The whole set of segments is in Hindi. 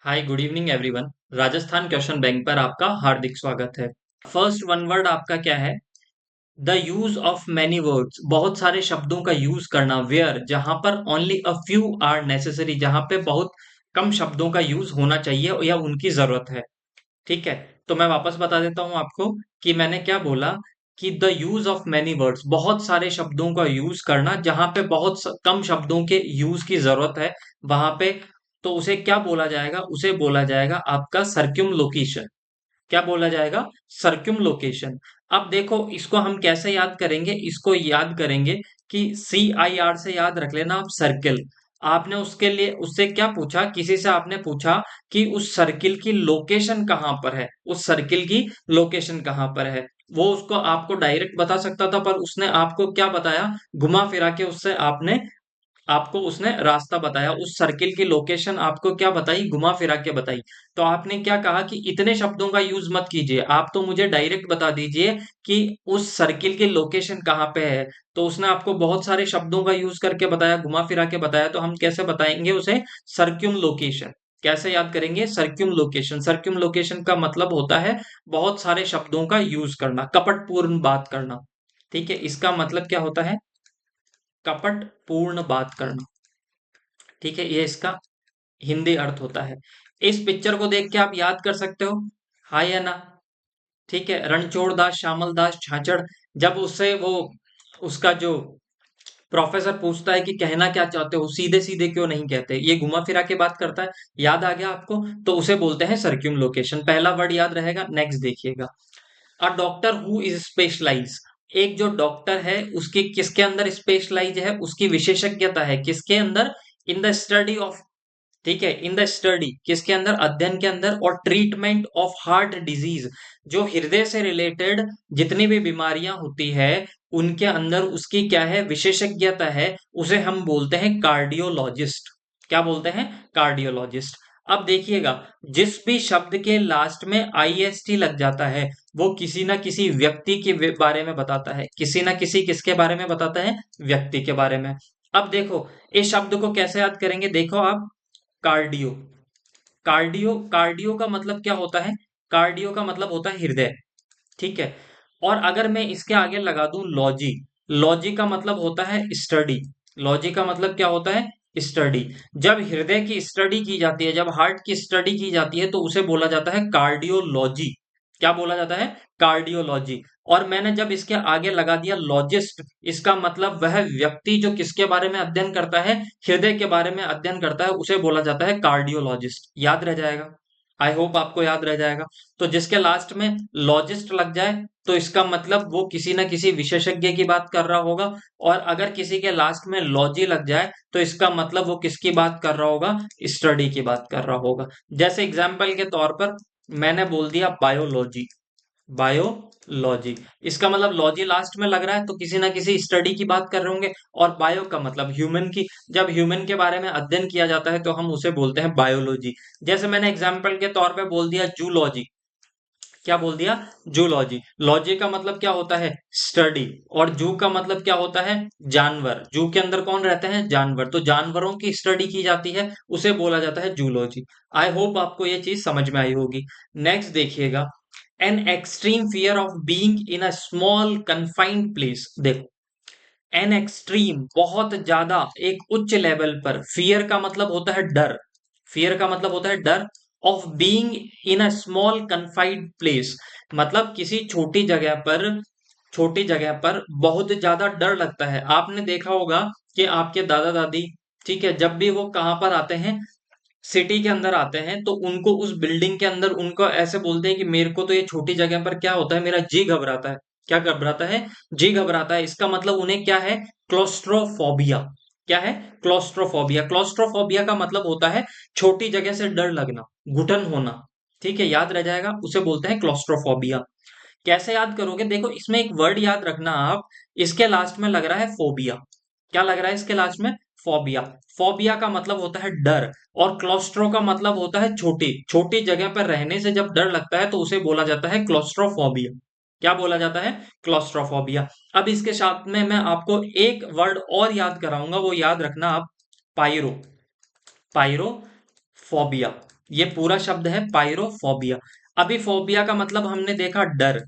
Hi good evening everyone. Rajasthan question bank पर आपका हार्दिक स्वागत है। फर्स्ट वन वर्ड आपका क्या है? The use of many words, बहुत सारे शब्दों का यूज करना। वेयर, जहां पर only a few are necessary, जहां पे बहुत कम शब्दों का यूज होना चाहिए या उनकी जरूरत है। ठीक है, तो मैं वापस बता देता हूं आपको कि मैंने क्या बोला कि the use of many words, बहुत सारे शब्दों का यूज करना जहां पे कम शब्दों के यूज की जरूरत है वहां पे। तो उसे क्या बोला जाएगा? उसे बोला जाएगा आपका सर्क्यूमलोकेशन। क्या बोला जाएगा? सर्क्यूमलोकेशन। अब देखो इसको हम कैसे याद करेंगे, इसको याद करेंगे कि CIR से याद रख लेना आप, सर्किल। आपने उसके लिए उससे क्या पूछा, किसी से आपने पूछा कि उस सर्किल की लोकेशन कहां पर है, उस सर्किल की लोकेशन कहां पर है। वो उसको आपको डायरेक्ट बता सकता था, पर उसने आपको क्या बताया, घुमा फिरा के उससे आपने आपको उसने रास्ता बताया, उस सर्किल की लोकेशन आपको क्या बताई, घुमा फिरा के बताई। तो आपने क्या कहा कि इतने शब्दों का यूज मत कीजिए, आप तो मुझे डायरेक्ट बता दीजिए कि उस सर्किल की लोकेशन कहाँ पे है। तो उसने आपको बहुत सारे शब्दों का यूज करके बताया, घुमा फिरा के बताया, तो हम कैसे बताएंगे उसे? सर्क्यूम लोकेशन। कैसे याद करेंगे? सर्क्यूम लोकेशन। सर्क्यूम लोकेशन का मतलब होता है बहुत सारे शब्दों का यूज करना, कपटपूर्ण बात करना। ठीक है, इसका मतलब क्या होता है? कपट पूर्ण बात करना। ठीक है, ये इसका हिंदी अर्थ होता है। इस पिक्चर को देख के आप याद कर सकते हो, हाँ या ना? ठीक है, रणछोड़ दास श्यामल दास छाछड़, जब उससे वो उसका जो प्रोफेसर पूछता है कि कहना क्या चाहते हो, सीधे सीधे क्यों नहीं कहते, ये घुमा फिरा के बात करता है। याद आ गया आपको? तो उसे बोलते हैं सर्क्यूम लोकेशन। पहला वर्ड याद रहेगा। नेक्स्ट देखिएगा, a doctor who is specialize. एक जो डॉक्टर है उसकी किसके अंदर स्पेशलाइज है, उसकी विशेषज्ञता है किसके अंदर? In the study of. ठीक है, इन द स्टडी किसके अंदर? अध्ययन के अंदर। और ट्रीटमेंट ऑफ हार्ट डिजीज, जो हृदय से रिलेटेड जितनी भी बीमारियां होती है उनके अंदर उसकी क्या है? विशेषज्ञता है। उसे हम बोलते हैं कार्डियोलॉजिस्ट। क्या बोलते हैं? कार्डियोलॉजिस्ट। अब देखिएगा, जिस भी शब्द के लास्ट में IST लग जाता है वो किसी ना किसी व्यक्ति के बारे में बताता है, किसी ना किसी किसके बारे में बताता है? व्यक्ति के बारे में। अब देखो इस शब्द को कैसे याद करेंगे, देखो आप, कार्डियो। कार्डियो का मतलब क्या होता है? कार्डियो का मतलब होता है हृदय। ठीक है, और अगर मैं इसके आगे लगा दूं लॉजी, लॉजी का मतलब होता है स्टडी। लॉजी का मतलब क्या होता है? स्टडी। जब हृदय की स्टडी की जाती है, जब हार्ट की स्टडी की जाती है तो उसे बोला जाता है कार्डियोलॉजी। क्या बोला जाता है? कार्डियोलॉजी। और मैंने जब इसके आगे लगा दिया लॉजिस्ट, इसका मतलब वह व्यक्ति जो किसके बारे में अध्ययन करता है? हृदय के बारे में अध्ययन करता है, उसे बोला जाता है कार्डियोलॉजिस्ट। याद रह जाएगा, आई होप आपको याद रह जाएगा। तो जिसके लास्ट में लॉजिस्ट लग जाए तो इसका मतलब वो किसी ना किसी विशेषज्ञ की बात कर रहा होगा। और अगर किसी के लास्ट में लॉजी लग जाए तो इसका मतलब वो किसकी बात कर रहा होगा? स्टडी की बात कर रहा होगा। जैसे एग्जाम्पल के तौर पर मैंने बोल दिया बायोलॉजी। बायोलॉजी, इसका मतलब लॉजी लास्ट में लग रहा है तो किसी ना किसी स्टडी की बात कर रहे होंगे। और बायो का मतलब ह्यूमन की, जब ह्यूमन के बारे में अध्ययन किया जाता है तो हम उसे बोलते हैं बायोलॉजी। जैसे मैंने एग्जाम्पल के तौर पे बोल दिया जूलॉजी। क्या बोल दिया? जूलॉजी। लॉजी का मतलब क्या होता है? स्टडी। और जू का मतलब क्या होता है? जानवर। जू के अंदर कौन रहते हैं? जानवर। तो जानवरों की स्टडी की जाती है, उसे बोला जाता है जूलॉजी। आई होप आपको ये चीज समझ में आई होगी। नेक्स्ट देखिएगा, an extreme fear of being in a small confined place. देखो, एन एक्सट्रीम बहुत ज्यादा, एक उच्च लेवल पर। फियर का मतलब होता है डर। फियर का मतलब होता है डर। Of being in a small confined place, मतलब किसी छोटी जगह पर बहुत ज्यादा डर लगता है। आपने देखा होगा कि आपके दादा दादी, ठीक है, जब भी वो कहां पर आते हैं, सिटी के अंदर आते हैं, तो उनको उस बिल्डिंग के अंदर उनको ऐसे बोलते हैं कि मेरे को तो ये छोटी जगह पर क्या होता है, मेरा जी घबराता है। क्या घबराता है? जी घबराता है। इसका मतलब उन्हें क्या है? क्लोस्ट्रोफोबिया। क्या है? क्लोस्ट्रोफोबिया। क्लोस्ट्रोफोबिया का मतलब होता है छोटी जगह से डर लगना, घुटन होना। ठीक है, याद रह जाएगा, उसे बोलते हैं क्लोस्ट्रोफोबिया। कैसे याद करोगे? देखो इसमें एक वर्ड याद रखना आप, इसके लास्ट में लग रहा है फोबिया। क्या लग रहा है इसके लास्ट में? फोबिया। फोबिया का मतलब होता है डर। और क्लोस्ट्रो का मतलब होता है छोटी छोटी जगह पर रहने से जब डर लगता है तो उसे बोला जाता है क्लोस्ट्रोफोबिया। क्या बोला जाता है? क्लोस्ट्रोफोबिया। अब इसके साथ में मैं आपको एक वर्ड और याद कराऊंगा, वो याद रखना आप, पायरो। पायरोफोबिया। ये पूरा शब्द है पायरोफोबिया। अभी फोबिया का मतलब हमने देखा डर,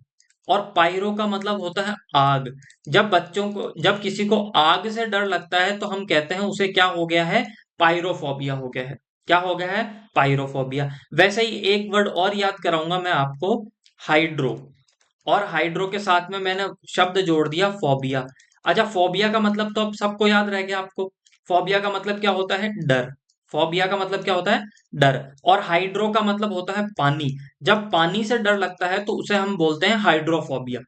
और पायरो का मतलब होता है आग। जब किसी को आग से डर लगता है तो हम कहते हैं उसे क्या हो गया है, पायरोफोबिया हो गया है। क्या हो गया है, पायरोफोबिया। वैसे ही एक वर्ड और याद कराऊंगा मैं आपको, हाइड्रो। और हाइड्रो के साथ में मैंने शब्द जोड़ दिया फोबिया। अच्छा, फोबिया का मतलब तो अब सबको याद रह गया आपको। फोबिया का मतलब क्या होता है, डर। फोबिया का मतलब क्या होता है, डर। और हाइड्रो का मतलब होता है पानी। जब पानी से डर लगता है तो उसे हम बोलते हैं हाइड्रोफोबिया।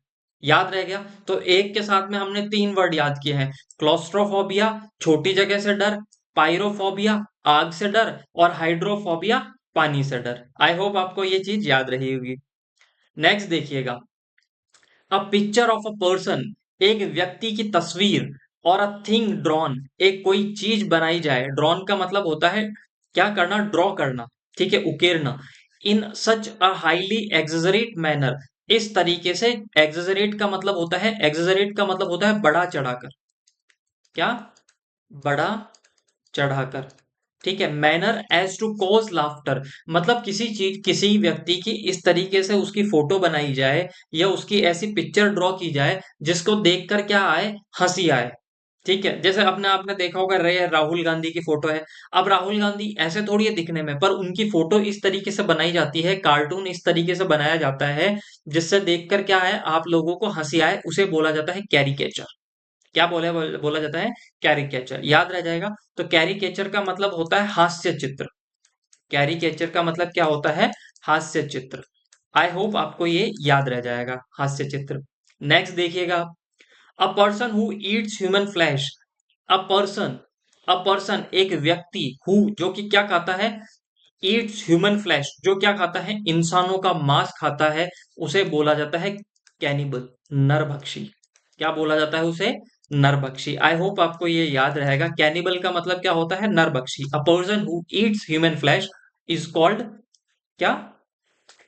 याद रह गया। तो एक के साथ में हमने तीन वर्ड याद किए हैं, क्लोस्ट्रोफोबिया छोटी जगह से डर, पायरोफोबिया आग से डर, और हाइड्रोफोबिया पानी से डर। आई होप आपको ये चीज याद रही होगी। नेक्स्ट देखिएगा, a picture of a person, एक व्यक्ति की तस्वीर, और अ थिंग ड्रॉन, एक कोई चीज बनाई जाए। ड्रॉन का मतलब होता है क्या करना, ड्रॉ करना, ठीक है, उकेरना। इन सच अ हाईली एग्जरेट मैनर, इस तरीके से। एग्जरेट का मतलब होता है, एग्जरेट का मतलब होता है बढ़ा चढ़ाकर। क्या, बढ़ा चढ़ाकर, ठीक है। Manner as to cause laughter, मतलब किसी चीज, किसी व्यक्ति की इस तरीके से उसकी फोटो बनाई जाए, या उसकी ऐसी पिक्चर ड्रॉ की जाए जिसको देखकर क्या आए, हंसी आए। ठीक है, जैसे अपने आपने देखा होगा, रे राहुल गांधी की फोटो है। अब राहुल गांधी ऐसे थोड़ी है दिखने में, पर उनकी फोटो इस तरीके से बनाई जाती है, कार्टून इस तरीके से बनाया जाता है, जिससे देखकर क्या है, आप लोगों को हंसी आए, उसे बोला जाता है कैरिकेचर। क्या बोला जाता है, कैरिकेचर। याद रह जाएगा। तो कैरिकेचर का मतलब होता है हास्य चित्र। कैरिकेचर का मतलब क्या होता है, हास्य चित्र। आई होप आपको ये याद रह जाएगा, हास्य चित्र। नेक्स्ट देखिएगा, अ person who eats human flash. A person, a person एक व्यक्ति, हु जो कि क्या खाता है, ईट्स ह्यूमन फ्लैश जो क्या खाता है, इंसानों का मांस खाता है, उसे बोला जाता है कैनिबल, नरभक्षी। क्या बोला जाता है उसे, नरभक्षी। आई होप आपको ये याद रहेगा। कैनिबल का मतलब क्या होता है, नरभक्षी। A person who eats human flesh is called क्या,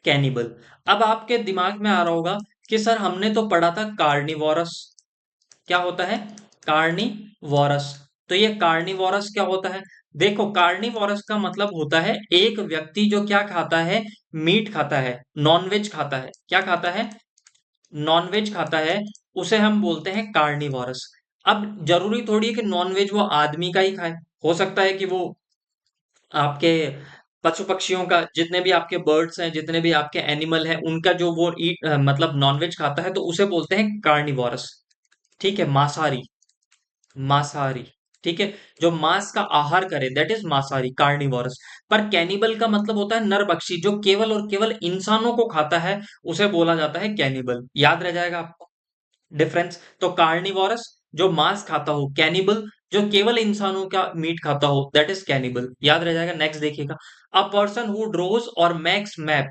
कैनिबल। अब आपके दिमाग में आ रहा होगा कि सर हमने तो पढ़ा था कार्निवोरस। क्या होता है, कार्निवोरस। तो ये कार्निवोरस क्या होता है, देखो कार्निवोरस का मतलब होता है एक व्यक्ति जो क्या खाता है, मीट खाता है, नॉनवेज खाता है। क्या खाता है, नॉनवेज खाता है, उसे हम बोलते हैं कार्निवोरस। अब जरूरी थोड़ी है कि नॉनवेज वो आदमी का ही खाए, हो सकता है कि वो आपके पशु पक्षियों का, जितने भी आपके बर्ड्स हैं, जितने भी आपके एनिमल हैं, उनका जो वो ईट मतलब नॉनवेज खाता है, तो उसे बोलते हैं कार्निवोरस। ठीक है, मांसाहारी, मांसाहारी, ठीक है, जो मांस का आहार करे, दैट इज मांसाहारी, कार्निवोरस। पर कैनिबल का मतलब होता है नरभक्षी, जो केवल और केवल इंसानों को खाता है, उसे बोला जाता है कैनिबल। याद रह जाएगा आपको डिफरेंस। तो कार्निवोरस जो मांस खाता हो, कैनिबल जो केवल इंसानों का मीट खाता हो, दैट इज कैनिबल। याद रह जाएगा। नेक्स्ट देखिएगा, अ पर्सन हु ड्रोज और मेक्स मैप,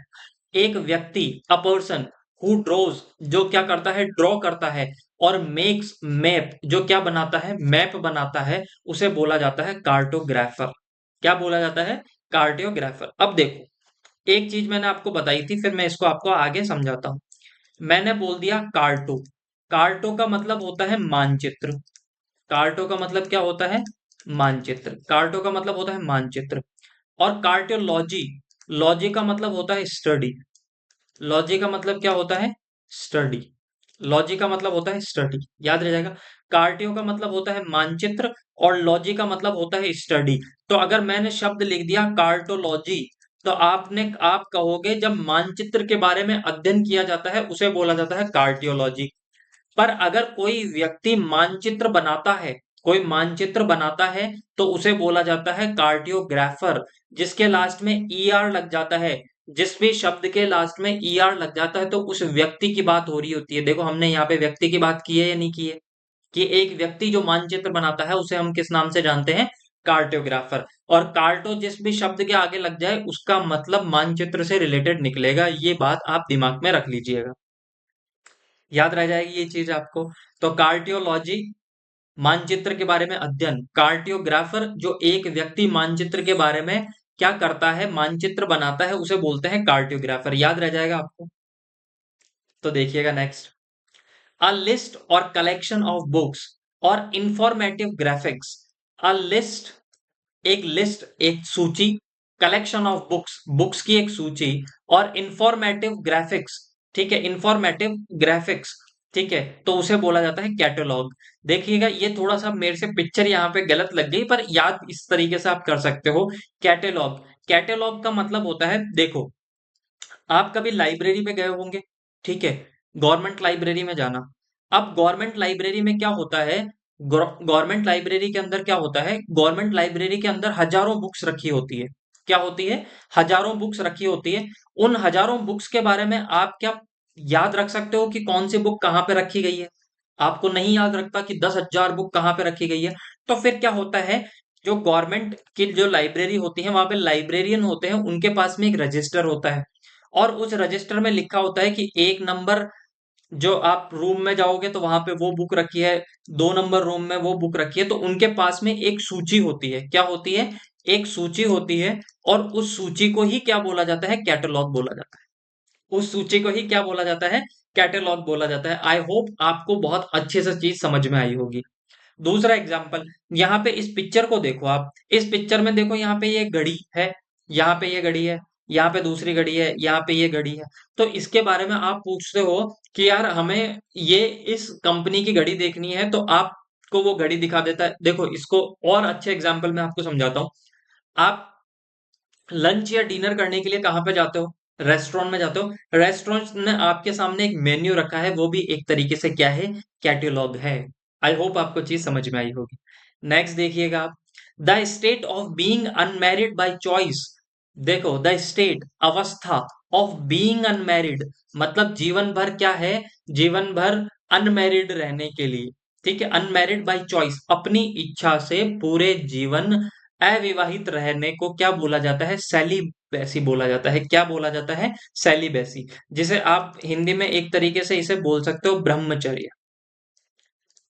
एक व्यक्ति, अ पर्सन हु ड्रोज जो क्या करता है, ड्रॉ करता है, और मेक्स मैप जो क्या बनाता है, मैप बनाता है, उसे बोला जाता है कार्टोग्राफर। क्या बोला जाता है, कार्टोग्राफर। अब देखो, एक चीज मैंने आपको बताई थी, फिर मैं इसको आपको आगे समझाता हूं। मैंने बोल दिया कार्टो। कार्टो का मतलब होता है मानचित्र। कार्टो का मतलब क्या होता है, मानचित्र। कार्टो का मतलब होता है मानचित्र। और कार्टियोलॉजी, लॉजी का मतलब होता है स्टडी। लॉजी का मतलब क्या होता है, स्टडी। लॉजी का मतलब होता है स्टडी। याद रह जाएगा। कार्टियो का मतलब होता है मानचित्र, और लॉजी का मतलब होता है स्टडी। तो अगर मैंने शब्द लिख दिया कार्टोलॉजी, तो आप कहोगे जब मानचित्र के बारे में अध्ययन किया जाता है उसे बोला जाता है कार्टियोलॉजी। पर अगर कोई व्यक्ति मानचित्र बनाता है, कोई मानचित्र बनाता है, तो उसे बोला जाता है कार्टियोग्राफर। जिसके लास्ट में ईआर लग जाता है, जिस भी शब्द के लास्ट में ईआर लग जाता है, तो उस व्यक्ति की बात हो रही होती है। देखो हमने यहाँ पे व्यक्ति की बात की है या नहीं की है, कि एक व्यक्ति जो मानचित्र बनाता है उसे हम किस नाम से जानते हैं, कार्टोग्राफर। और कार्टो जिस भी शब्द के आगे लग जाए उसका मतलब मानचित्र से रिलेटेड निकलेगा, ये बात आप दिमाग में रख लीजिएगा। याद रह जाएगी ये चीज आपको। तो कार्टियोलॉजी, मानचित्र के बारे में अध्ययन। कार्टियोग्राफर जो एक व्यक्ति मानचित्र के बारे में क्या करता है, मानचित्र बनाता है, उसे बोलते हैं कार्टियोग्राफर। याद रह जाएगा आपको। तो देखिएगा नेक्स्ट, अ लिस्ट और कलेक्शन ऑफ बुक्स और इंफॉर्मेटिव ग्राफिक्स। अ लिस्ट, एक लिस्ट, एक सूची, कलेक्शन ऑफ बुक्स, बुक्स की एक सूची, और इंफॉर्मेटिव ग्राफिक्स, ठीक है, इंफॉर्मेटिव ग्राफिक्स, ठीक है, तो उसे बोला जाता है कैटलॉग। देखिएगा ये थोड़ा सा मेरे से पिक्चर यहाँ पे गलत लग गई, पर याद इस तरीके से आप कर सकते हो। कैटलॉग, कैटलॉग का मतलब होता है, देखो आप कभी लाइब्रेरी में गए होंगे, ठीक है, गवर्नमेंट लाइब्रेरी में जाना। अब गवर्नमेंट लाइब्रेरी में क्या होता है, गवर्नमेंट लाइब्रेरी के अंदर क्या होता है, गवर्नमेंट लाइब्रेरी के अंदर हजारों बुक्स रखी होती है। क्या होती है, हजारों बुक्स रखी होती है। उन हजारों बुक्स के बारे में आप क्या याद रख सकते हो कि कौन सी बुक कहाँ पे रखी गई है? आपको नहीं याद रखता कि 10,000 बुक कहाँ पे रखी गई है। तो फिर क्या होता है, जो गवर्नमेंट की जो लाइब्रेरी होती है वहां पे लाइब्रेरियन होते हैं, उनके पास में एक रजिस्टर होता है, और उस रजिस्टर में लिखा होता है कि 1 नंबर जो आप रूम में जाओगे तो वहां पे वो बुक रखी है, 2 नंबर रूम में वो बुक रखी है। तो उनके पास में एक सूची होती है, क्या होती है, एक सूची होती है, और उस सूची को ही क्या बोला जाता है, कैटलॉग बोला जाता है। उस सूची को ही क्या बोला जाता है, कैटलॉग बोला जाता है। आई होप आपको बहुत अच्छे से चीज समझ में आई होगी। दूसरा एग्जाम्पल, यहाँ पे इस पिक्चर को देखो आप, इस पिक्चर में देखो, यहाँ पे ये घड़ी है, यहाँ पे ये घड़ी है, यहाँ पे दूसरी घड़ी है, यहाँ पे ये घड़ी है। तो इसके बारे में आप पूछते हो कि यार हमें ये इस कंपनी की घड़ी देखनी है, तो आपको वो घड़ी दिखा देता है। देखो इसको और अच्छे एग्जाम्पल में आपको समझाता हूँ। आप लंच या डिनर करने के लिए कहाँ पे जाते हो, रेस्टोरेंट में जाते हो। रेस्टोरेंट ने आपके सामने एक मेन्यू रखा है, वो भी एक तरीके से क्या है, कैटलॉग है। आई होप आपको चीज समझ में आई होगी। नेक्स्ट देखिएगा आप, the state of being unmarried by choice. देखो द स्टेट, अवस्था, ऑफ बीइंग अनमैरिड, मतलब जीवन भर क्या है, जीवन भर अनमैरिड रहने के लिए, ठीक है, अनमैरिड बाय चॉइस, अपनी इच्छा से पूरे जीवन अविवाहित रहने को क्या बोला जाता है, सेलिबेसी बोला जाता है। क्या बोला जाता है, सेलिबेसी, जिसे आप हिंदी में एक तरीके से इसे बोल सकते हो ब्रह्मचर्य,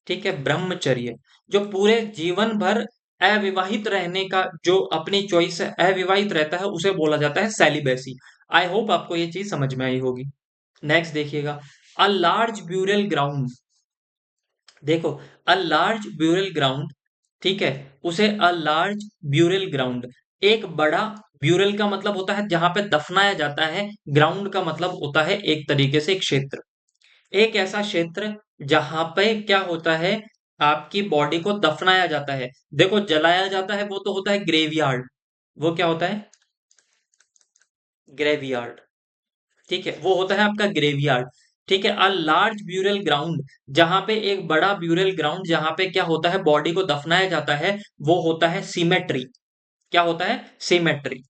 ठीक है, ब्रह्मचर्य, जो पूरे जीवन भर अविवाहित रहने का, जो अपनी चॉइस से अविवाहित रहता है, उसे बोला जाता है सेलिबेसी। आई होप आपको ये चीज समझ में आई होगी। नेक्स्ट देखिएगा, अ लार्ज ब्यूरल ग्राउंड। देखो अ लार्ज ब्यूरल ग्राउंड, ठीक है, उसे अ लार्ज ब्यूरल ग्राउंड, एक बड़ा, ब्यूरल का मतलब होता है जहां पे दफनाया जाता है, ग्राउंड का मतलब होता है एक तरीके से एक क्षेत्र, एक ऐसा क्षेत्र जहां पे क्या होता है, आपकी बॉडी को दफनाया जाता है। देखो जलाया जाता है वो तो होता है ग्रेवयार्ड, वो क्या होता है, ग्रेवयार्ड, ठीक है, वो होता है आपका ग्रेवयार्ड। ठीक है, अ लार्ज ब्यूरल ग्राउंड, जहां पे एक बड़ा ब्यूरल ग्राउंड, जहां पे क्या होता है, बॉडी को दफनाया जाता है, वो होता है सीमेट्री। क्या होता है, सीमेट्री,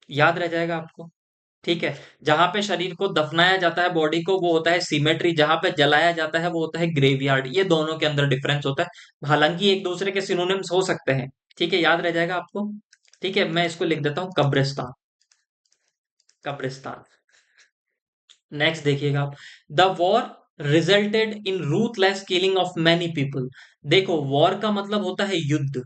याद रह जाएगा आपको। ठीक है, जहां पे शरीर को दफनाया जाता है, बॉडी को, वो होता है सीमेट्री, जहां पे जलाया जाता है वो होता है ग्रेवयार्ड। ये दोनों के अंदर डिफरेंस होता है, हालांकि एक दूसरे के सिनोनिम्स हो सकते हैं। ठीक है, याद रह जाएगा आपको। ठीक है, मैं इसको लिख देता हूं कब्रिस्तान, कब्रिस्तान। नेक्स्ट देखिएगा आप, the war resulted in ruthless killing of many people. देखो वॉर का मतलब होता है युद्ध,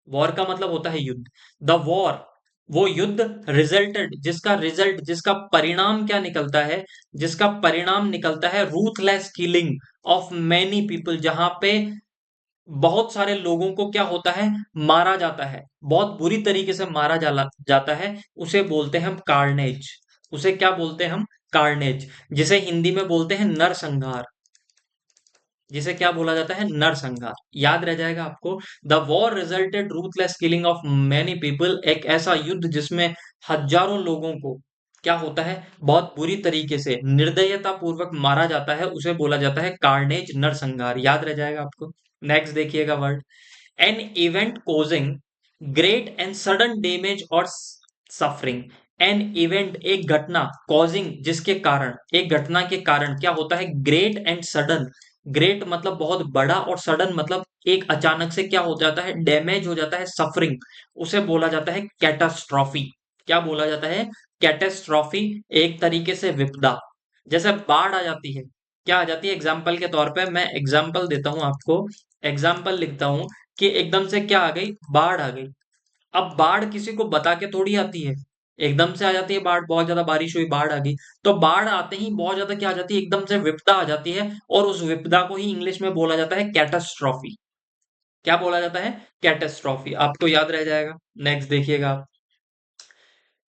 वॉर का मतलब होता है युद्ध। द वॉर, वो युद्ध, रिजल्टेड, जिसका रिजल्ट, जिसका परिणाम क्या निकलता है, जिसका परिणाम निकलता है ruthless killing of many people, जहां पे बहुत सारे लोगों को क्या होता है, मारा जाता है, बहुत बुरी तरीके से मारा जाता है, उसे बोलते हैं हम कार्नेज। उसे क्या बोलते हैं हम, कार्नेज, जिसे हिंदी में बोलते हैं नरसंहार, जिसे क्या बोला जाता है, नरसंहार। याद रह जाएगा आपको। The war resulted ruthless killing of many people, एक ऐसा युद्ध जिसमें हजारों लोगों को क्या होता है, बहुत बुरी तरीके से निर्दयता पूर्वक मारा जाता है, उसे बोला जाता है कार्नेज, नरसंहार। याद रह जाएगा आपको। नेक्स्ट देखिएगा word, an event causing great and sudden damage और सफरिंग। एन इवेंट, एक घटना, कॉजिंग, जिसके कारण, एक घटना के कारण क्या होता है, ग्रेट एंड सडन, ग्रेट मतलब बहुत बड़ा, और सडन मतलब एक अचानक से क्या हो जाता है, डैमेज हो जाता है, सफरिंग, उसे बोला जाता है कैटास्ट्रॉफी। क्या बोला जाता है, कैटास्ट्रॉफी, एक तरीके से विपदा। जैसे बाढ़ आ जाती है, क्या आ जाती है, एग्जाम्पल के तौर पे मैं एग्जाम्पल देता हूं आपको, एग्जाम्पल लिखता हूं कि एकदम से क्या आ गई, बाढ़ आ गई। अब बाढ़ किसी को बता के थोड़ी आती है, एकदम से आ जाती है बाढ़, बहुत ज्यादा बारिश हुई बाढ़ आ गई। तो बाढ़ आते ही बहुत ज्यादा क्या आ जाती है, एकदम से विपदा आ जाती है, और उस विपदा को ही इंग्लिश में बोला जाता है कैटास्ट्रॉफी। क्या बोला जाता है, कैटास्ट्रॉफी। आपको याद रह जाएगा। नेक्स्ट देखिएगा आप,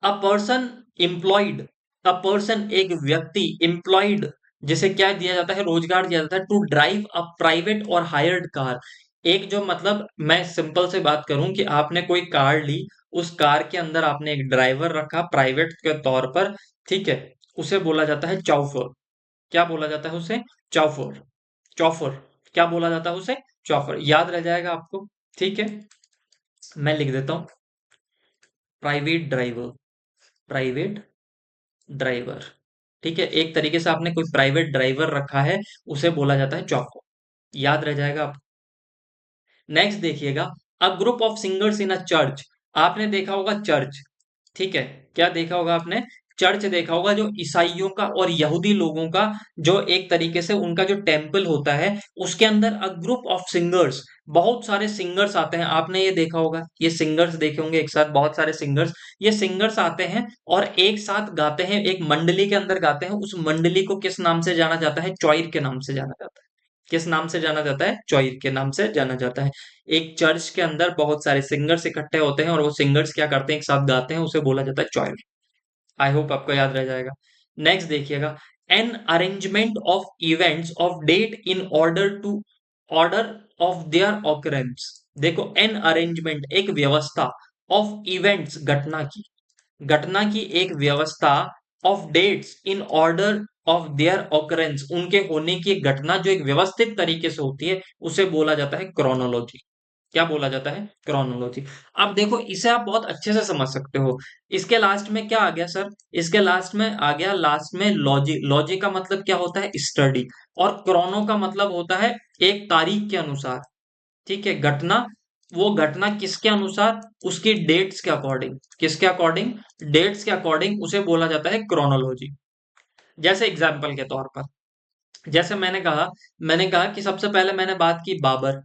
a person employed, a person एक व्यक्ति एम्प्लॉयड, जिसे क्या दिया जाता है, रोजगार दिया जाता है, टू ड्राइव अ प्राइवेट और हायर्ड कार। एक जो मतलब मैं सिंपल से बात करूं कि आपने कोई कार ली, उस कार के अंदर आपने एक ड्राइवर रखा प्राइवेट के तौर पर, ठीक है, उसे बोला जाता है चौफर। क्या बोला जाता है उसे? चौफर। चौफर। क्या बोला जाता है उसे? चौफर। याद रह जाएगा आपको। ठीक है, मैं लिख देता हूं, प्राइवेट ड्राइवर, प्राइवेट ड्राइवर। ठीक है, एक तरीके से आपने कोई प्राइवेट ड्राइवर रखा है, उसे बोला जाता है चौफर। याद रह जाएगा आपको। नेक्स्ट देखिएगा, a group of singers in a church. आपने देखा होगा चर्च, ठीक है, क्या देखा होगा आपने? चर्च देखा होगा, जो ईसाइयों का और यहूदी लोगों का जो एक तरीके से उनका जो टेम्पल होता है, उसके अंदर अ ग्रुप ऑफ सिंगर्स, बहुत सारे सिंगर्स आते हैं। आपने ये देखा होगा, ये सिंगर्स देखे होंगे एक साथ, बहुत सारे सिंगर्स, ये सिंगर्स आते हैं और एक साथ गाते हैं, एक मंडली के अंदर गाते हैं। उस मंडली को किस नाम से जाना जाता है? चॉइर के नाम से जाना जाता है। किस नाम से जाना जाता है? चॉइर के नाम से जाना जाता है। एक चर्च के अंदर बहुत सारे सिंगर्स इकट्ठे होते हैं और वो सिंगर्स क्या करते हैं, एक साथ गाते हैं, उसे बोला जाता है चॉइर। आई होप आपको याद रह जाएगा। नेक्स्ट देखिएगा, an arrangement of events of date in order of their occurrence. देखो, एन अरेंजमेंट एक व्यवस्था, ऑफ इवेंट्स घटना की एक व्यवस्था, of dates in order of their occurrence उनके होने की एक घटना जो एक व्यवस्थित तरीके से होती है, उसे बोला जाता है क्रोनोलॉजी। क्या बोला जाता है? क्रोनोलॉजी। अब देखो, इसे आप बहुत अच्छे से समझ सकते हो। इसके लास्ट में क्या आ गया सर? इसके लास्ट में आ गया, लास्ट में लॉजी। लॉजी का मतलब क्या होता है? स्टडी। और क्रोनो का मतलब होता है एक तारीख के अनुसार। ठीक है, घटना, वो घटना किसके अनुसार? उसकी डेट्स के अकॉर्डिंग। किसके अकॉर्डिंग? डेट्स के अकॉर्डिंग उसे बोला जाता है क्रोनोलॉजी। जैसे एग्जाम्पल के तौर पर, जैसे मैंने कहा कि सबसे पहले मैंने बात की बाबर।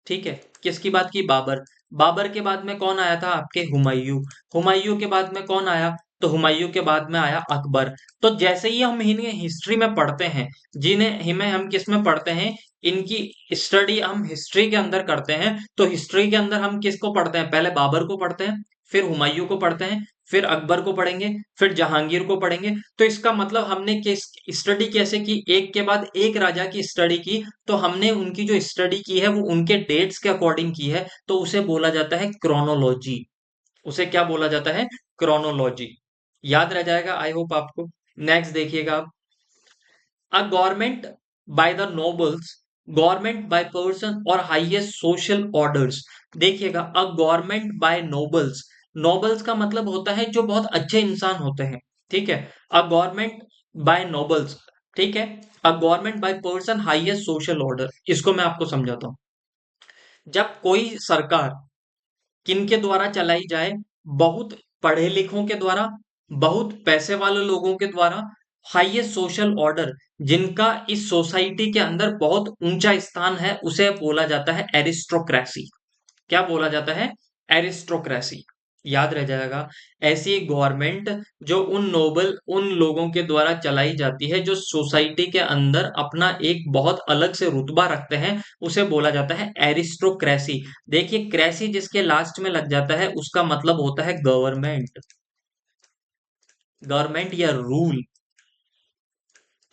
ठीक है, किसकी बात की? बाबर। बाबर के बाद में कौन आया था? आपके हुमायूं। हुमायूं के बाद में कौन आया? तो हुमायूं के बाद में आया अकबर। तो जैसे ही हम इन्हें हिस्ट्री में पढ़ते हैं, जिन्हें हिमें हम किस में पढ़ते हैं, इनकी स्टडी हम हिस्ट्री के अंदर करते हैं, तो हिस्ट्री के अंदर हम किसको पढ़ते हैं? पहले बाबर को पढ़ते हैं, फिर हुमायूं को पढ़ते हैं, फिर अकबर को पढ़ेंगे, फिर जहांगीर को पढ़ेंगे। तो इसका मतलब हमने किस स्टडी कैसे की? एक के बाद एक राजा की स्टडी की। तो हमने उनकी जो स्टडी की है वो उनके डेट्स के अकॉर्डिंग की है, तो उसे बोला जाता है क्रोनोलॉजी। उसे क्या बोला जाता है? क्रोनोलॉजी। याद रह जाएगा, आई होप आपको। नेक्स्ट देखिएगा आप, a government by the nobles, government by person और हाईएस्ट सोशल ऑर्डर्स। देखिएगा, a government by nobles, nobles का मतलब होता है जो बहुत अच्छे इंसान होते हैं। ठीक है, अ गवर्नमेंट बाय नोबल्स, ठीक है, a government by person highest social order. इसको मैं आपको समझाता हूं। जब कोई सरकार किनके द्वारा चलाई जाए? बहुत पढ़े लिखों के द्वारा, बहुत पैसे वाले लोगों के द्वारा, हाईएस्ट सोशल ऑर्डर, जिनका इस सोसाइटी के अंदर बहुत ऊंचा स्थान है, उसे बोला जाता है एरिस्टोक्रेसी। क्या बोला जाता है? एरिस्टोक्रेसी। याद रह जाएगा। ऐसी गवर्नमेंट जो उन लोगों के द्वारा चलाई जाती है जो सोसाइटी के अंदर अपना एक बहुत अलग से रुतबा रखते हैं, उसे बोला जाता है एरिस्टोक्रेसी। देखिए, क्रेसी जिसके लास्ट में लग जाता है उसका मतलब होता है गवर्नमेंट, गवर्नमेंट या रूल।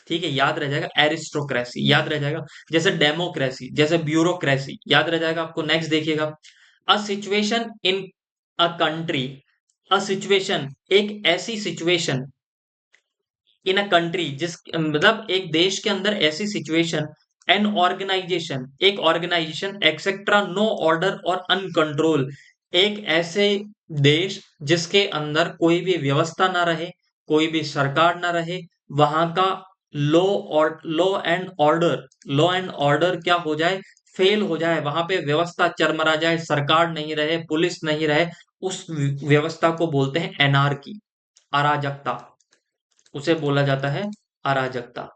ठीक है, याद रह जाएगा, एरिस्टोक्रेसी याद रह जाएगा। जैसे डेमोक्रेसी, जैसे ब्यूरोक्रेसी, याद रह जाएगा आपको। नेक्स्ट देखिएगा, a situation in a country, a situation एक ऐसी सिचुएशन, इन अ कंट्री जिस मतलब एक देश के अंदर ऐसी सिचुएशन, एन ऑर्गेनाइजेशन एक ऑर्गेनाइजेशन, एक्सेट्रा नो ऑर्डर और अनकंट्रोल एक ऐसे देश जिसके अंदर कोई भी व्यवस्था ना रहे, कोई भी सरकार ना रहे, वहां का लॉ और लॉ एंड ऑर्डर क्या हो जाए? फेल हो जाए, वहां पे व्यवस्था चरमरा जाए, सरकार नहीं रहे, पुलिस नहीं रहे, उस व्यवस्था को बोलते हैं एनार्की, अराजकता। उसे बोला जाता है अराजकता।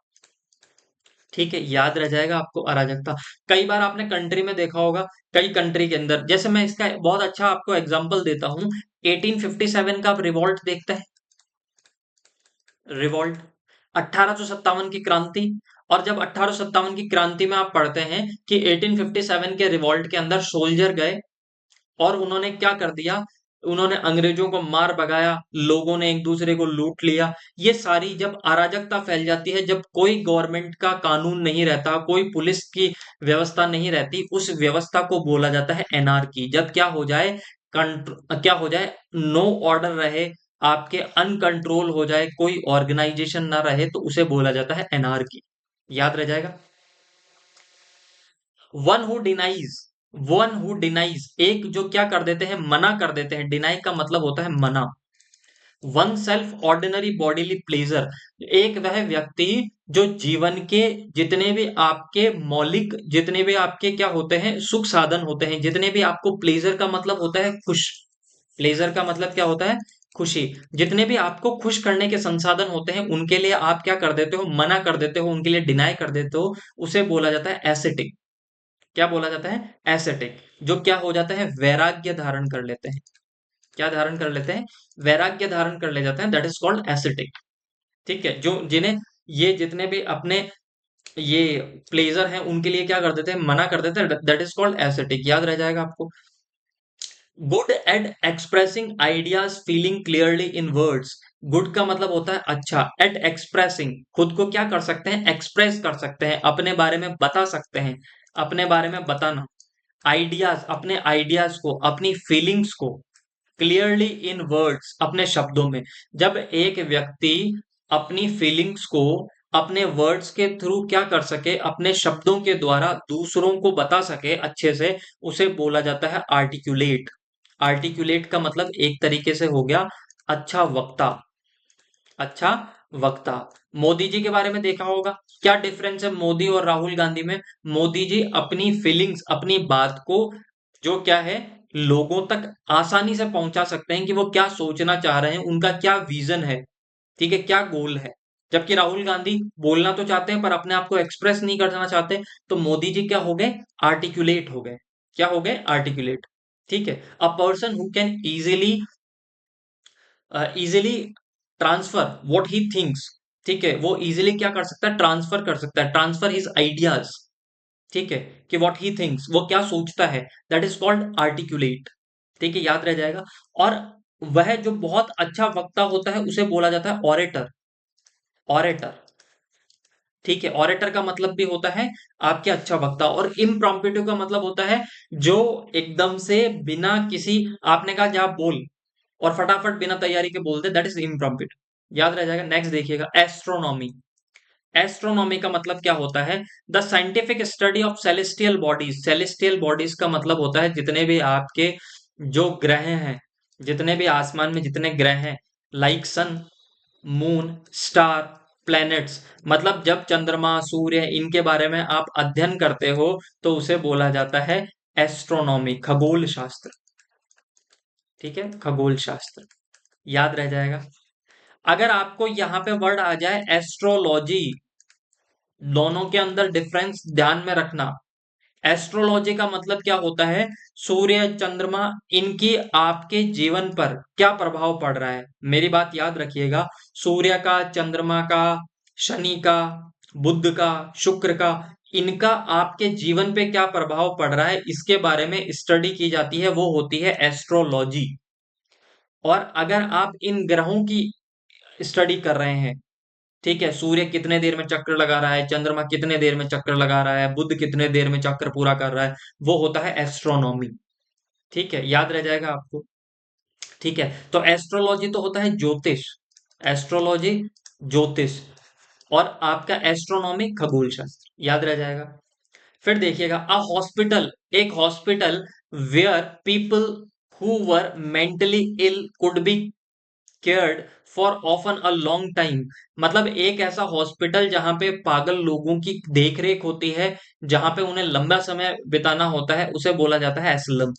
ठीक है, याद रह जाएगा आपको, अराजकता। कई बार आपने कंट्री में देखा होगा, कई कंट्री के अंदर, जैसे मैं इसका बहुत अच्छा आपको एग्जांपल देता हूं, 1857 का आप रिवॉल्ट देखते हैं, रिवॉल्ट, 1857 की क्रांति। और जब 1857 की क्रांति में आप पढ़ते हैं कि 1857 के रिवॉल्ट के अंदर सोल्जर गए और उन्होंने क्या कर दिया, उन्होंने अंग्रेजों को मार भगाया, लोगों ने एक दूसरे को लूट लिया। ये सारी जब अराजकता फैल जाती है, जब कोई गवर्नमेंट का कानून नहीं रहता, कोई पुलिस की व्यवस्था नहीं रहती, उस व्यवस्था को बोला जाता है एनार्की। जब क्या हो जाए, क्या हो जाए, नो ऑर्डर रहे, आपके अनकंट्रोल हो जाए, कोई ऑर्गेनाइजेशन ना रहे, तो उसे बोला जाता है एनार्की। याद रह जाएगा। One who denies, one who denies, एक जो क्या कर देते हैं, मना कर देते हैं। डिनाई का मतलब होता है मना। One self ordinary bodily pleasure, एक वह व्यक्ति जो जीवन के जितने भी आपके मौलिक, जितने भी आपके क्या होते हैं, सुख साधन होते हैं, जितने भी आपको, प्लेजर का मतलब होता है खुश, प्लेजर का मतलब क्या होता है, खुशी। जितने भी आपको खुश करने के संसाधन होते हैं, उनके लिए आप क्या कर देते हो, मना कर देते हो, उनके लिए डिनाई कर देते हो, उसे बोला जाता है एसेटिक। क्या बोला जाता है, एसेटिक। जो क्या हो जाता है, वैराग्य धारण कर लेते हैं। क्या धारण कर लेते हैं, वैराग्य धारण कर ले जाते हैं, दैट इज कॉल्ड एसिटिक। ठीक है, जो जिन्हें ये जितने भी अपने ये प्लेजर हैं, उनके लिए क्या कर देते हैं, मना कर देते हैं, दैट इज कॉल्ड एसिटिक। याद रह जाएगा आपको। Good at expressing ideas feeling clearly in words, good का मतलब होता है अच्छा, एट एक्सप्रेसिंग, खुद को क्या कर सकते हैं, एक्सप्रेस कर सकते हैं, अपने बारे में बता सकते हैं, अपने बारे में बताना। आइडियाज, अपने आइडियाज को, अपनी फीलिंग्स को, क्लियरली इन वर्ड्स, अपने शब्दों में। जब एक व्यक्ति अपनी फीलिंग्स को अपने वर्ड्स के थ्रू क्या कर सके, अपने शब्दों के द्वारा दूसरों को बता सके अच्छे से, उसे बोला जाता है आर्टिकुलेट। आर्टिकुलेट का मतलब एक तरीके से हो गया अच्छा वक्ता, अच्छा वक्ता। मोदी जी के बारे में देखा होगा, क्या डिफरेंस है मोदी और राहुल गांधी में। मोदी जी अपनी फीलिंग्स, अपनी बात को जो क्या है, लोगों तक आसानी से पहुंचा सकते हैं कि वो क्या सोचना चाह रहे हैं, उनका क्या विजन है, ठीक है, क्या गोल है। जबकि राहुल गांधी बोलना तो चाहते हैं पर अपने आप को एक्सप्रेस नहीं करना चाहते। तो मोदी जी क्या हो गए, आर्टिकुलेट हो गए। क्या हो गए, आर्टिकुलेट। ठीक है, अ person who can easily transfer what he thinks. ठीक है, वो इजीली क्या कर सकता है, ट्रांसफर कर सकता है, ट्रांसफर हिज आइडियाज। ठीक है, कि व्हाट ही थिंक्स, वो क्या सोचता है, दैट इज कॉल्ड आर्टिकुलेट। ठीक है, याद रह जाएगा। और वह जो बहुत अच्छा वक्ता होता है, उसे बोला जाता है ऑरेटर। ऑरेटर, ठीक है, ऑरेटर का मतलब भी होता है आपके अच्छा वक्ता। और इम्प्रॉम्प्टू का मतलब होता है जो एकदम से बिना किसी, आपने कहा जा बोल, और फटाफट बिना तैयारी के बोल दे, दैट इज इम्प्रॉम्प्टू। याद रह जाएगा। नेक्स्ट देखिएगा, एस्ट्रोनॉमी। एस्ट्रोनॉमी का मतलब क्या होता है, the scientific study of celestial bodies. Celestial bodies का मतलब होता है जितने भी आपके जो ग्रह हैं, जितने भी आसमान में जितने ग्रह हैं, लाइक सन, मून, स्टार, प्लैनेट्स। मतलब जब चंद्रमा, सूर्य, इनके बारे में आप अध्ययन करते हो, तो उसे बोला जाता है एस्ट्रोनॉमी, खगोल शास्त्र। ठीक है, खगोल शास्त्र। याद रह जाएगा। अगर आपको यहां पे वर्ड आ जाए एस्ट्रोलॉजी, दोनों के अंदर डिफरेंस ध्यान में रखना। एस्ट्रोलॉजी का मतलब क्या होता है, सूर्य, चंद्रमा, इनकी आपके जीवन पर क्या प्रभाव पड़ रहा है। मेरी बात याद रखिएगा, सूर्य का, चंद्रमा का, शनि का, बुध का, शुक्र का, इनका आपके जीवन पे क्या प्रभाव पड़ रहा है, इसके बारे में स्टडी की जाती है, वो होती है एस्ट्रोलॉजी। और अगर आप इन ग्रहों की स्टडी कर रहे हैं, ठीक है, सूर्य कितने देर में चक्कर लगा रहा है, चंद्रमा कितने देर में चक्कर लगा रहा है, बुध कितने देर में चक्कर पूरा कर रहा है, वो होता है एस्ट्रोनॉमी। ठीक है, याद रह जाएगा आपको। ठीक है, तो एस्ट्रोलॉजी तो होता है ज्योतिष, एस्ट्रोलॉजी ज्योतिष, और आपका एस्ट्रोनॉमी खगोल शास्त्र। याद रह जाएगा। फिर देखिएगा, अ हॉस्पिटल, एक hospital where people who were mentally ill could be cared for often a long time. मतलब एक ऐसा हॉस्पिटल जहां पे पागल लोगों की देखरेख होती है, जहां पे उन्हें लंबा समय बिताना होता है, उसे बोला जाता है एसिलम।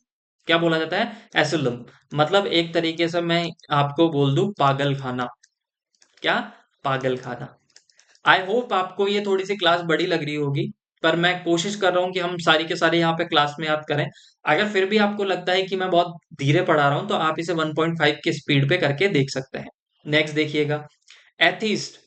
क्या बोला जाता है, एसिलम। मतलब एक तरीके से मैं आपको बोल दूं, पागल खाना। क्या, पागल खाना। आई होप आपको ये थोड़ी सी क्लास बड़ी लग रही होगी, पर मैं कोशिश कर रहा हूँ कि हम सारी के सारे यहाँ पे क्लास में याद करें। अगर फिर भी आपको लगता है कि मैं बहुत धीरे पढ़ा रहा हूँ, तो आप इसे 1.5 की स्पीड पे करके देख सकते हैं। नेक्स्ट देखिएगा, atheist,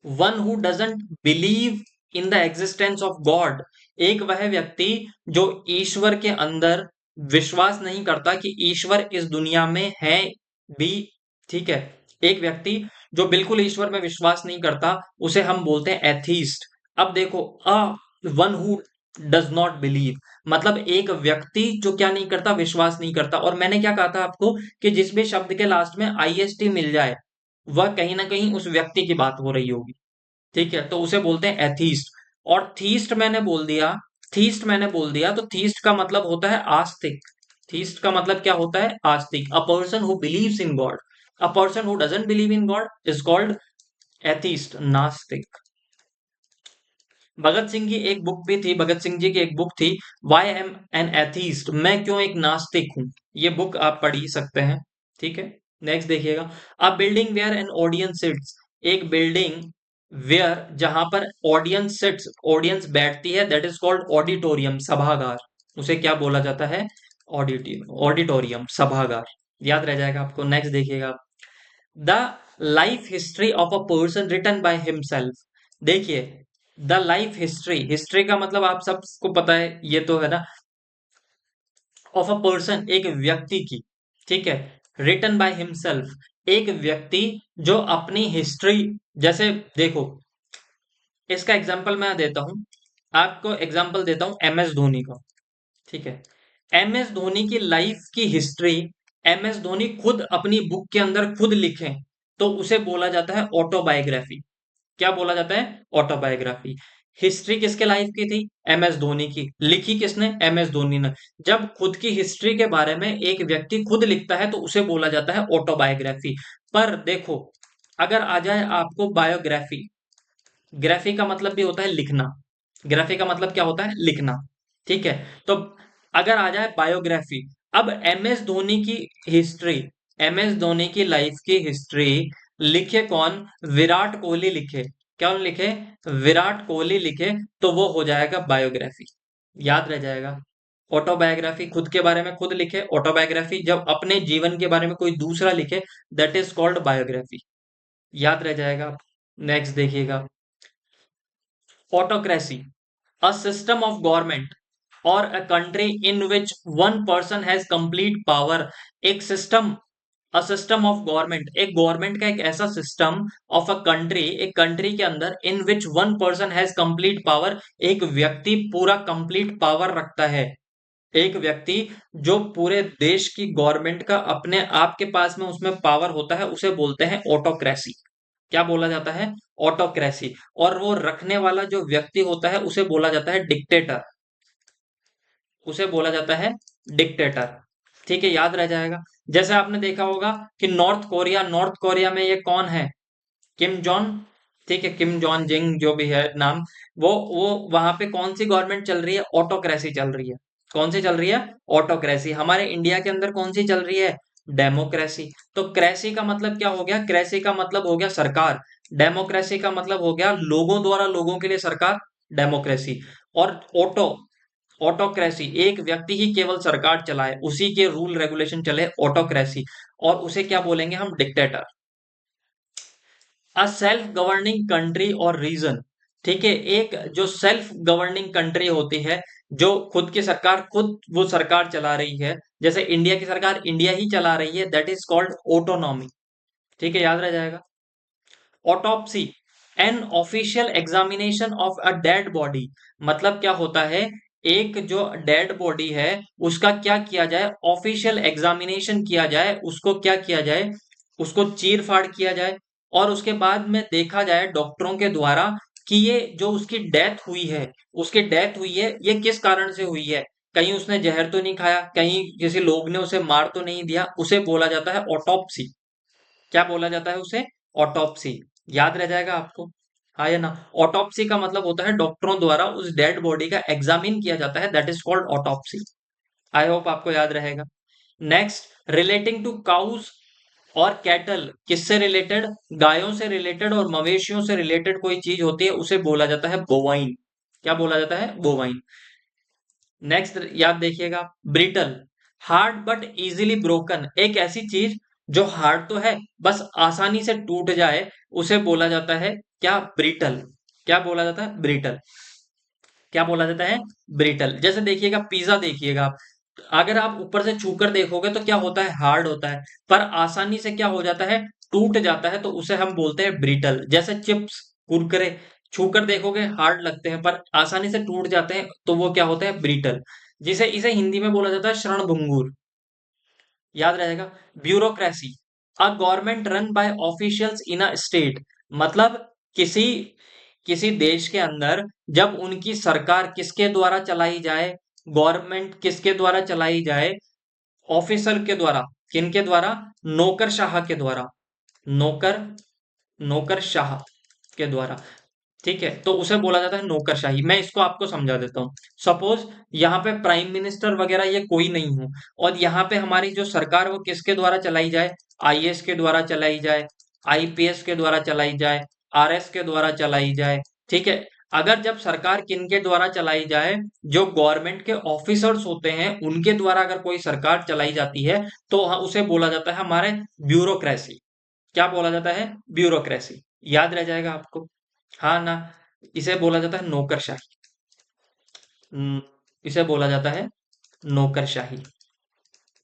one who doesn't believe in the existence of God. एक वह व्यक्ति जो ईश्वर के अंदर विश्वास नहीं करता कि ईश्वर इस दुनिया में है भी, ठीक है। एक व्यक्ति जो बिल्कुल ईश्वर में विश्वास नहीं करता, उसे हम बोलते हैं एथीस्ट। अब देखो, a one who does not believe, मतलब एक व्यक्ति जो क्या नहीं करता, विश्वास नहीं करता। और मैंने क्या कहा था आपको कि जिस भी शब्द के लास्ट में आईएसटी मिल जाए, वह कहीं ना कहीं उस व्यक्ति की बात हो रही होगी, ठीक है। तो उसे बोलते हैं एथीस्ट। और थीस्ट मैंने बोल दिया तो थीस्ट का मतलब होता है आस्तिक। थीस्ट का मतलब क्या होता है? आस्तिक। अ person who believes in God. A person who doesn't believe in God is called atheist, नास्तिक। भगत सिंह की एक बुक भी थी, भगत सिंह जी की एक बुक थी, वाई एम एन एथीस्ट, मैं क्यों एक नास्तिक हूं। ये बुक आप पढ़ ही सकते हैं, ठीक है। नेक्स्ट देखिएगा, a building where an audience sits, एक बिल्डिंग वेयर जहां पर ऑडियंस सिट्स, ऑडियंस बैठती है, दैट इज कॉल्ड ऑडिटोरियम, सभागार। उसे क्या बोला जाता है? ऑडिटोरियम, सभागार। याद रह जाएगा आपको। नेक्स्ट देखिएगा, the life history of a person written by himself. देखिए, द लाइफ हिस्ट्री, हिस्ट्री का मतलब आप सबको पता है, ये तो है ना, ऑफ अ पर्सन, एक व्यक्ति की, ठीक है। रिटन बाय हिमसेल्फ, एक व्यक्ति जो अपनी हिस्ट्री, जैसे देखो, इसका एग्जांपल मैं देता हूं आपको, एग्जांपल देता हूं एम एस धोनी का, ठीक है। एम एस धोनी की लाइफ की हिस्ट्री एम एस धोनी खुद अपनी बुक के अंदर खुद लिखें, तो उसे बोला जाता है ऑटोबायोग्राफी। क्या बोला जाता है? ऑटोबायोग्राफी। हिस्ट्री किसके लाइफ की थी? एम एस धोनी की। लिखी किसने? एम एस धोनी ने। जब खुद की हिस्ट्री के बारे में एक व्यक्ति खुद लिखता है तो उसे बोला जाता है ऑटोबायोग्राफी। पर देखो, अगर आ जाए आपको बायोग्राफी, ग्राफी का मतलब भी होता है लिखना, ग्राफी का मतलब क्या होता है? लिखना, ठीक है। तो अगर आ जाए बायोग्राफी, अब एम एस धोनी की हिस्ट्री, एम एस धोनी की लाइफ की हिस्ट्री लिखे कौन? विराट कोहली लिखे। कौन लिखे? विराट कोहली लिखे, तो वो हो जाएगा बायोग्राफी। याद रह जाएगा। ऑटोबायोग्राफी खुद के बारे में खुद लिखे, ऑटोबायोग्राफी जब अपने जीवन के बारे में कोई दूसरा लिखे, दैट इज कॉल्ड बायोग्राफी। याद रह जाएगा। नेक्स्ट देखिएगा, autocracy, a system of government or a country in which one person has complete power। एक system, a system of government, एक गवर्नमेंट का एक ऐसा सिस्टम, ऑफ अ कंट्री, एक कंट्री के अंदर, in which one person has complete power, एक व्यक्ति पूरा कंप्लीट पावर रखता है। एक व्यक्ति जो पूरे देश की गवर्नमेंट का अपने आप के पास में उसमें पावर होता है, उसे बोलते हैं ऑटोक्रेसी। क्या बोला जाता है? ऑटोक्रेसी। और वो रखने वाला जो व्यक्ति होता है उसे बोला जाता है डिक्टेटर, उसे बोला जाता है डिक्टेटर, ठीक है। याद रह जाएगा। जैसे आपने देखा होगा कि नॉर्थ कोरिया, नॉर्थ कोरिया में ये कौन है? किम जॉन, ठीक है, किम जॉन जिंग जो भी है नाम, वो वहां पे कौन सी गवर्नमेंट चल रही है? ऑटोक्रेसी चल रही है। कौन सी चल रही है? ऑटोक्रेसी। हमारे इंडिया के अंदर कौन सी चल रही है? डेमोक्रेसी। तो क्रेसी का मतलब क्या हो गया? क्रेसी का मतलब हो गया सरकार। डेमोक्रेसी का मतलब हो गया लोगों द्वारा लोगों के लिए सरकार, डेमोक्रेसी। और ऑटो, ऑटोक्रेसी, एक व्यक्ति ही केवल सरकार चलाए, उसी के रूल रेगुलेशन चले, ऑटोक्रेसी। और उसे क्या बोलेंगे हम? Dictator. A self governing country और रीजन, ठीक है, एक जो सेल्फ गवर्निंग कंट्री होती है, जो खुद की सरकार, खुद वो सरकार चला रही है, जैसे इंडिया की सरकार इंडिया ही चला रही है, दैट इज कॉल्ड ऑटोनॉमी, ठीक है। याद रह जाएगा। Autopsy, an official examination of a dead body, मतलब क्या होता है? एक जो डेड बॉडी है उसका क्या किया जाए? ऑफिशियल एग्जामिनेशन किया जाए, उसको क्या किया जाए? उसको चीर फाड़ किया जाए, और उसके बाद में देखा जाए डॉक्टरों के द्वारा कि ये जो उसकी डेथ हुई है, उसकी डेथ हुई है, ये किस कारण से हुई है। कहीं उसने जहर तो नहीं खाया, कहीं किसी लोग ने उसे मार तो नहीं दिया, उसे बोला जाता है ऑटोप्सी। क्या बोला जाता है उसे? ऑटोप्सी। याद रह जाएगा आपको, हाँ या ना? ऑटोप्सी का मतलब होता है डॉक्टरों द्वारा उस डेड बॉडी का एग्जामिन किया जाता है, that is called autopsy. I hope आपको याद रहेगा। नेक्स्ट, रिलेटिंग टू काउस और कैटल, किससे रिलेटेड? गायों से रिलेटेड और मवेशियों से रिलेटेड कोई चीज होती है, उसे बोला जाता है बोवाइन। क्या बोला जाता है? बोवाइन। नेक्स्ट याद देखिएगा, brittle, hard but easily broken, एक ऐसी चीज जो हार्ड तो है, बस आसानी से टूट जाए, उसे बोला जाता है क्या? ब्रिटल। क्या बोला जाता है? ब्रिटल। क्या बोला जाता है? ब्रिटल। जैसे देखिएगा, पिज्जा देखिएगा आप, अगर आप ऊपर से छूकर देखोगे तो क्या होता है, हार्ड होता है, पर आसानी से क्या हो जाता है, टूट जाता है, तो उसे हम बोलते हैं ब्रिटल। जैसे चिप्स, कुरकुरे, छूकर देखोगे हार्ड लगते हैं पर आसानी से टूट जाते हैं, तो वो क्या होता है, ब्रिटल। जिसे इसे हिंदी में बोला जाता है क्षणभंगुर। याद रहेगा। Bureaucracy, a government run by officials in a state, मतलब किसी किसी देश के अंदर जब उनकी सरकार किसके द्वारा चलाई जाए, गवर्नमेंट किसके द्वारा चलाई जाए, ऑफिसर के द्वारा, किनके द्वारा, नौकरशाह के द्वारा, नौकर नौकरशाह के द्वारा। ठीक है, तो उसे बोला जाता है नौकरशाही। मैं इसको आपको समझा देता हूँ। सपोज यहाँ पे प्राइम मिनिस्टर वगैरह ये कोई नहीं हो, और यहाँ पे हमारी जो सरकार वो किसके द्वारा चलाई जाए, आईएएस के द्वारा चलाई जाए, आईपीएस के द्वारा चलाई जाए, आरएस के द्वारा चलाई जाए। ठीक है, अगर जब सरकार किनके द्वारा चलाई जाए, जो गवर्नमेंट के ऑफिसर्स होते हैं उनके द्वारा अगर कोई सरकार चलाई जाती है, तो उसे बोला जाता है हमारे ब्यूरोक्रेसी। क्या बोला जाता है, ब्यूरोक्रेसी। याद रह जाएगा आपको। हाँ ना, इसे बोला जाता है नौकरशाही। इसे बोला जाता है नौकरशाही।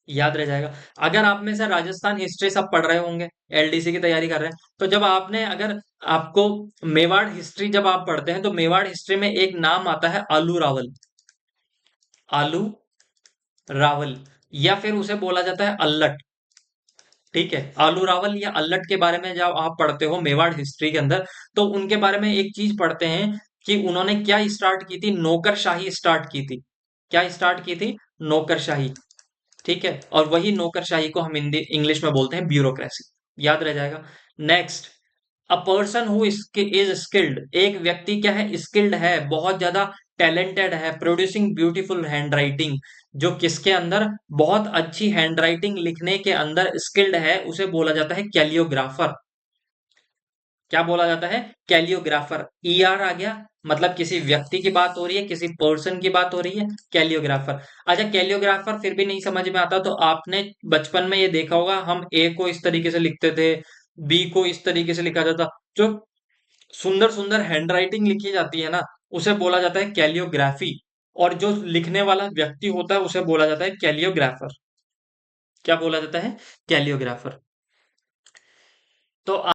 याद रह जाएगा। अगर आप में से राजस्थान हिस्ट्री सब पढ़ रहे होंगे, एलडीसी की तैयारी कर रहे हैं, तो जब आपने अगर आपको मेवाड़ हिस्ट्री जब आप पढ़ते हैं तो मेवाड़ हिस्ट्री में एक नाम आता है आलू रावल। आलू रावल, या फिर उसे बोला जाता है अल्लट। ठीक है, आलू रावल या अल्लट के बारे में जब आप पढ़ते हो मेवाड़ हिस्ट्री के अंदर, तो उनके बारे में एक चीज पढ़ते हैं कि उन्होंने क्या स्टार्ट की थी, नौकरशाही स्टार्ट की थी। क्या स्टार्ट की थी, नौकरशाही। ठीक है, और वही नौकरशाही को हम हिंदी इंग्लिश में बोलते हैं ब्यूरोक्रेसी। याद रह जाएगा। Next, a person who is skilled, एक व्यक्ति क्या है, स्किल्ड है, बहुत ज्यादा टैलेंटेड है, प्रोड्यूसिंग ब्यूटीफुल हैंडराइटिंग, जो किसके अंदर, बहुत अच्छी हैंडराइटिंग लिखने के अंदर स्किल्ड है, उसे बोला जाता है कैलियोग्राफर। क्या बोला जाता है, कैलियोग्राफर। ईआर आ गया, मतलब किसी व्यक्ति की बात हो रही है, किसी पर्सन की बात हो रही है, कैलियोग्राफर। अच्छा, कैलियोग्राफर फिर भी नहीं समझ में आता तो आपने बचपन में ये देखा होगा, हम ए को इस तरीके से लिखते थे, बी को इस तरीके से लिखा जाता। जो सुंदर सुंदर हैंडराइटिंग लिखी जाती है ना, उसे बोला जाता है कैलियोग्राफी। और जो लिखने वाला व्यक्ति होता है उसे बोला जाता है कैलियोग्राफर। क्या बोला जाता है, कैलियोग्राफर। तो